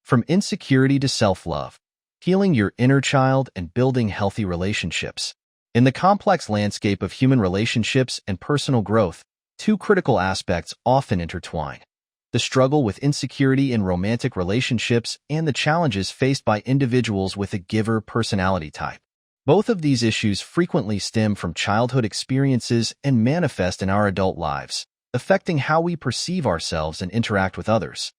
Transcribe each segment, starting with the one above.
From insecurity to self-love, healing your inner child and building healthy relationships. In the complex landscape of human relationships and personal growth, two critical aspects often intertwine: the struggle with insecurity in romantic relationships and the challenges faced by individuals with a giver personality type. Both of these issues frequently stem from childhood experiences and manifest in our adult lives, affecting how we perceive ourselves and interact with others.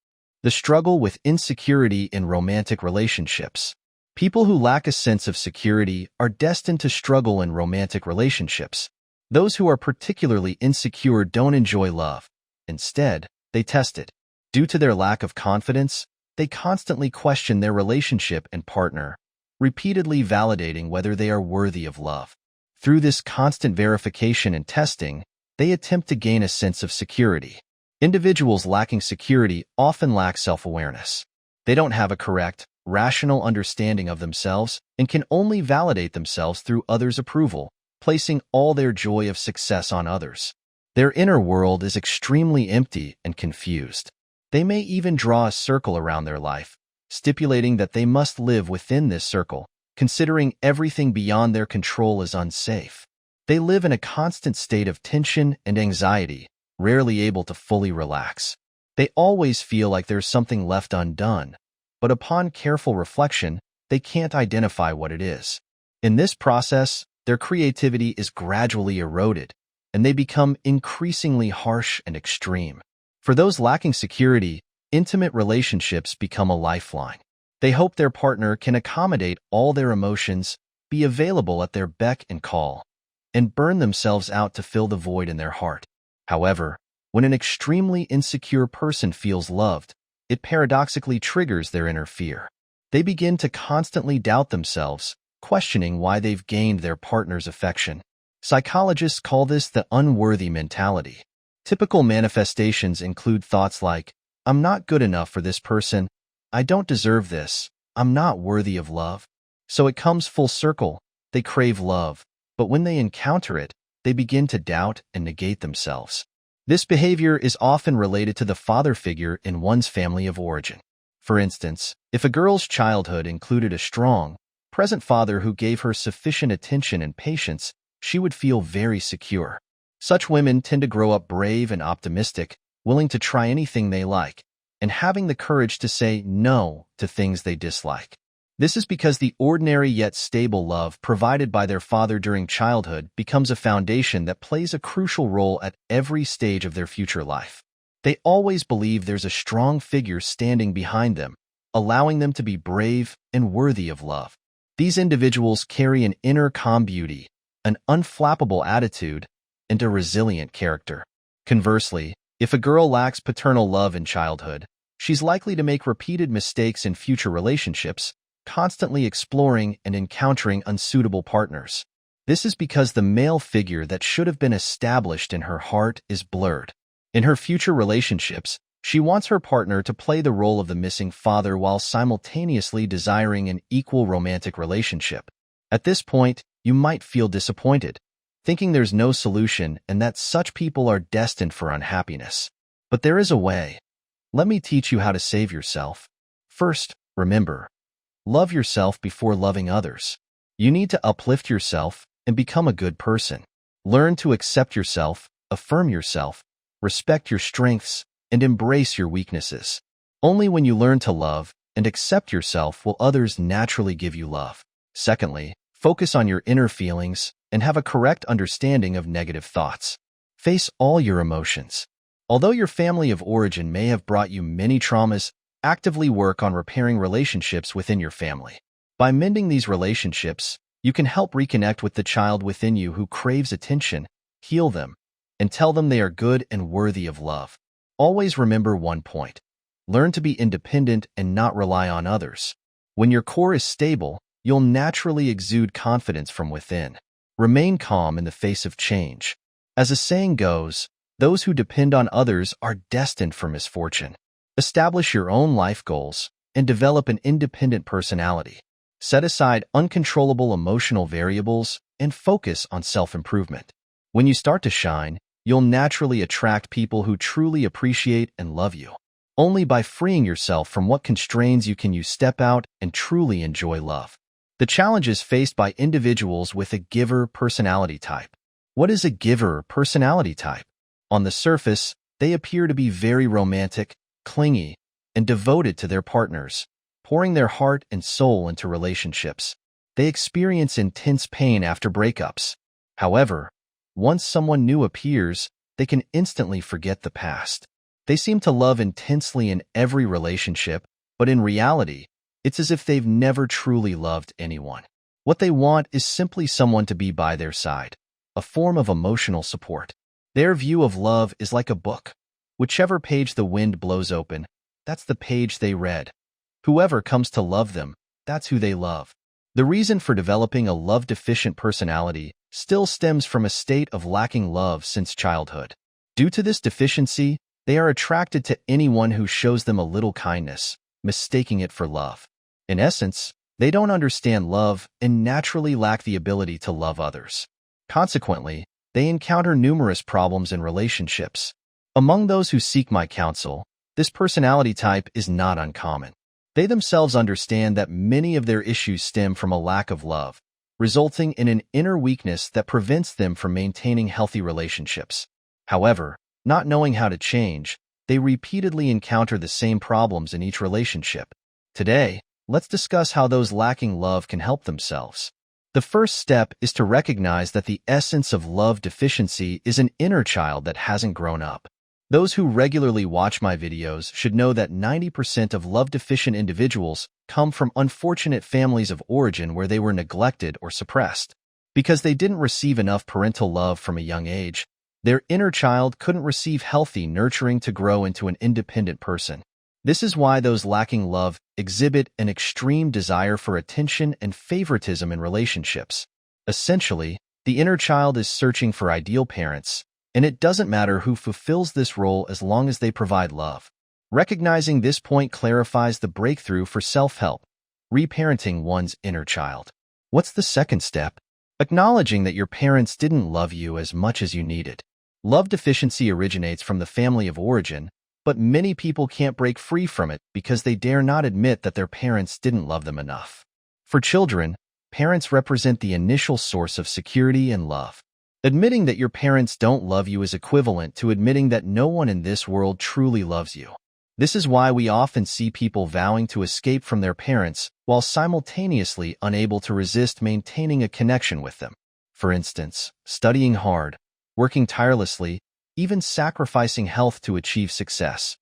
The struggle with insecurity in romantic relationships. People who lack a sense of security are destined to struggle in romantic relationships. Those who are particularly insecure don't enjoy love. Instead, they test it. Due to their lack of confidence, they constantly question their relationship and partner, repeatedly validating whether they are worthy of love. Through this constant verification and testing, they attempt to gain a sense of security. Individuals lacking security often lack self-awareness. They don't have a correct, rational understanding of themselves and can only validate themselves through others' approval, placing all their joy of success on others. Their inner world is extremely empty and confused. They may even draw a circle around their life, stipulating that they must live within this circle, considering everything beyond their control is unsafe. They live in a constant state of tension and anxiety, rarely able to fully relax. They always feel like there's something left undone, but upon careful reflection, they can't identify what it is. In this process, their creativity is gradually eroded, and they become increasingly harsh and extreme. For those lacking security, intimate relationships become a lifeline. They hope their partner can accommodate all their emotions, be available at their beck and call, and burn themselves out to fill the void in their heart. However, when an extremely insecure person feels loved, it paradoxically triggers their inner fear. They begin to constantly doubt themselves, questioning why they've gained their partner's affection. Psychologists call this the unworthy mentality. Typical manifestations include thoughts like, "I'm not good enough for this person," "I don't deserve this," "I'm not worthy of love." So it comes full circle. They crave love, but when they encounter it, they begin to doubt and negate themselves. This behavior is often related to the father figure in one's family of origin. For instance, if a girl's childhood included a strong, present father who gave her sufficient attention and patience, she would feel very secure. Such women tend to grow up brave and optimistic, willing to try anything they like, and having the courage to say no to things they dislike. This is because the ordinary yet stable love provided by their father during childhood becomes a foundation that plays a crucial role at every stage of their future life. They always believe there's a strong figure standing behind them, allowing them to be brave and worthy of love. These individuals carry an inner calm beauty, an unflappable attitude, and a resilient character. Conversely, if a girl lacks paternal love in childhood, she's likely to make repeated mistakes in future relationships, constantly exploring and encountering unsuitable partners. This is because the male figure that should have been established in her heart is blurred. In her future relationships, she wants her partner to play the role of the missing father while simultaneously desiring an equal romantic relationship. At this point, you might feel disappointed, thinking there's no solution and that such people are destined for unhappiness. But there is a way. Let me teach you how to save yourself. First, remember, love yourself before loving others. You need to uplift yourself and become a good person. Learn to accept yourself, affirm yourself, respect your strengths, and embrace your weaknesses. Only when you learn to love and accept yourself will others naturally give you love. Secondly, focus on your inner feelings and have a correct understanding of negative thoughts. Face all your emotions. Although your family of origin may have brought you many traumas, actively work on repairing relationships within your family. By mending these relationships, you can help reconnect with the child within you who craves attention, heal them, and tell them they are good and worthy of love. Always remember one point. Learn to be independent and not rely on others. When your core is stable, you'll naturally exude confidence from within. Remain calm in the face of change. As a saying goes, those who depend on others are destined for misfortune. Establish your own life goals and develop an independent personality. Set aside uncontrollable emotional variables and focus on self-improvement. When you start to shine, you'll naturally attract people who truly appreciate and love you. Only by freeing yourself from what constrains you can you step out and truly enjoy love. The challenges faced by individuals with a giver personality type. What is a giver personality type? On the surface, they appear to be very romantic, clingy, and devoted to their partners, pouring their heart and soul into relationships. They experience intense pain after breakups. However, once someone new appears, they can instantly forget the past. They seem to love intensely in every relationship, but in reality, it's as if they've never truly loved anyone. What they want is simply someone to be by their side, a form of emotional support. Their view of love is like a book. Whichever page the wind blows open, that's the page they read. Whoever comes to love them, that's who they love. The reason for developing a love-deficient personality still stems from a state of lacking love since childhood. Due to this deficiency, they are attracted to anyone who shows them a little kindness, mistaking it for love. In essence, they don't understand love and naturally lack the ability to love others. Consequently, they encounter numerous problems in relationships. Among those who seek my counsel, this personality type is not uncommon. They themselves understand that many of their issues stem from a lack of love, resulting in an inner weakness that prevents them from maintaining healthy relationships. However, not knowing how to change, they repeatedly encounter the same problems in each relationship. Today, let's discuss how those lacking love can help themselves. The first step is to recognize that the essence of love deficiency is an inner child that hasn't grown up. Those who regularly watch my videos should know that 90% of love-deficient individuals come from unfortunate families of origin where they were neglected or suppressed. Because they didn't receive enough parental love from a young age, their inner child couldn't receive healthy nurturing to grow into an independent person. This is why those lacking love exhibit an extreme desire for attention and favoritism in relationships. Essentially, the inner child is searching for ideal parents, and it doesn't matter who fulfills this role as long as they provide love. Recognizing this point clarifies the breakthrough for self-help, reparenting one's inner child. What's the second step? Acknowledging that your parents didn't love you as much as you needed. Love deficiency originates from the family of origin, but many people can't break free from it because they dare not admit that their parents didn't love them enough. For children, parents represent the initial source of security and love. Admitting that your parents don't love you is equivalent to admitting that no one in this world truly loves you. This is why we often see people vowing to escape from their parents while simultaneously unable to resist maintaining a connection with them. For instance, studying hard, working tirelessly, even sacrificing health to achieve success,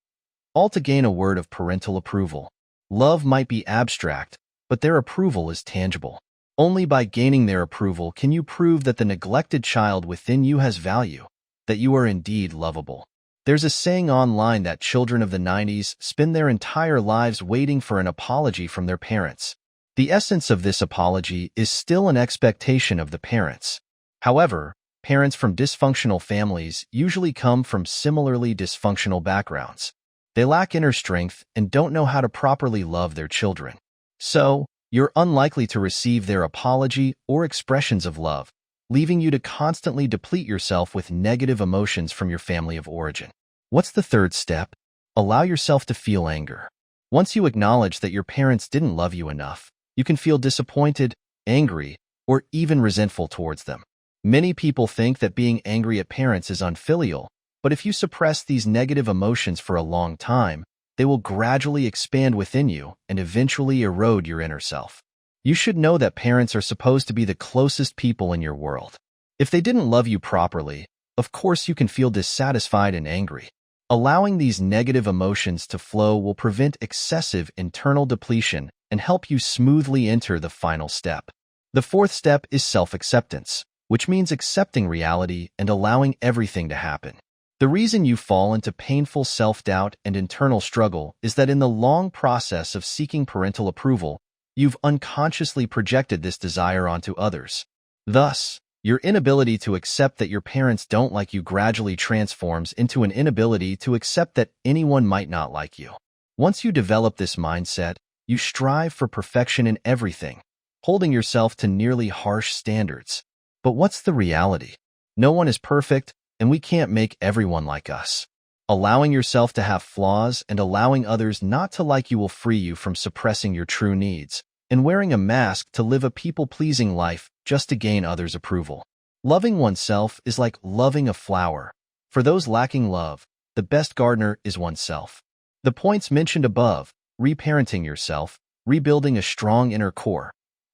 all to gain a word of parental approval. Love might be abstract, but their approval is tangible. Only by gaining their approval can you prove that the neglected child within you has value, that you are indeed lovable. There's a saying online that children of the 90s spend their entire lives waiting for an apology from their parents. The essence of this apology is still an expectation of the parents. However, parents from dysfunctional families usually come from similarly dysfunctional backgrounds. They lack inner strength and don't know how to properly love their children. So, you're unlikely to receive their apology or expressions of love, leaving you to constantly deplete yourself with negative emotions from your family of origin. What's the third step? Allow yourself to feel anger. Once you acknowledge that your parents didn't love you enough, you can feel disappointed, angry, or even resentful towards them. Many people think that being angry at parents is unfilial, but if you suppress these negative emotions for a long time, they will gradually expand within you and eventually erode your inner self. You should know that parents are supposed to be the closest people in your world. If they didn't love you properly, of course you can feel dissatisfied and angry. Allowing these negative emotions to flow will prevent excessive internal depletion and help you smoothly enter the final step. The fourth step is self-acceptance, which means accepting reality and allowing everything to happen. The reason you fall into painful self-doubt and internal struggle is that in the long process of seeking parental approval, you've unconsciously projected this desire onto others. Thus, your inability to accept that your parents don't like you gradually transforms into an inability to accept that anyone might not like you. Once you develop this mindset, you strive for perfection in everything, holding yourself to nearly harsh standards. But what's the reality? No one is perfect, and we can't make everyone like us. Allowing yourself to have flaws and allowing others not to like you will free you from suppressing your true needs and wearing a mask to live a people-pleasing life just to gain others' approval. Loving oneself is like loving a flower. For those lacking love, the best gardener is oneself. The points mentioned above, reparenting yourself, rebuilding a strong inner core,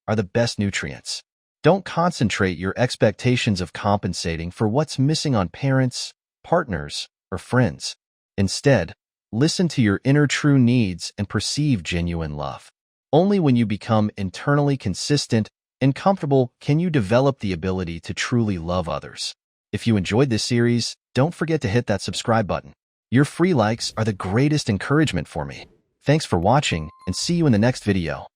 are the best nutrients. Don't concentrate your expectations of compensating for what's missing on parents, partners, or friends. Instead, listen to your inner true needs and perceive genuine love. Only when you become internally consistent and comfortable can you develop the ability to truly love others. If you enjoyed this series, don't forget to hit that subscribe button. Your free likes are the greatest encouragement for me. Thanks for watching and see you in the next video.